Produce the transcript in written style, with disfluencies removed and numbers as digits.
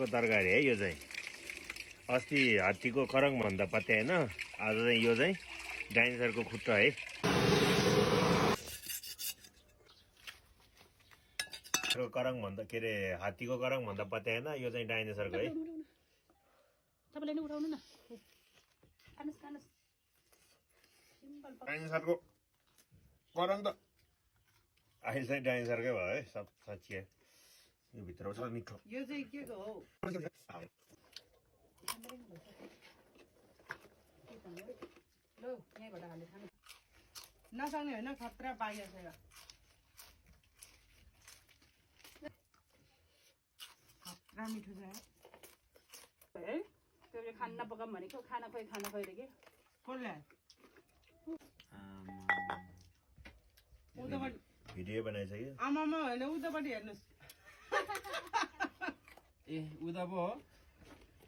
तरकारी है यो चाहिँ अस्ति हात्तीको करङ भन्दा पत्याएन आज चाहिँ यो चाहिँ डाइनोसरको खुट्टा है करङ भन्दा के अरे हात्तीको करङ भन्दा पत्याएन यो चाहिँ डाइनोसरको है तपाईले नि उठाउनु न डाइनोसरको करङ त अहिले चाहिँ डाइनोसरकै भयो है सब साँच्ची यो भित्र छ मिठो यो चाहिँ के हो लो यहीँबाट हाले खानु नसक्ने होइन खतरा पाइएको छ खतरा मिठो छ है त्यो खाना नपकाऊँ भनेको खाना खोइ रे के कसले भिडियो बनाएछ कि आमामा होइन उतापट्टि हेर्नुहोस् ए उता पो हो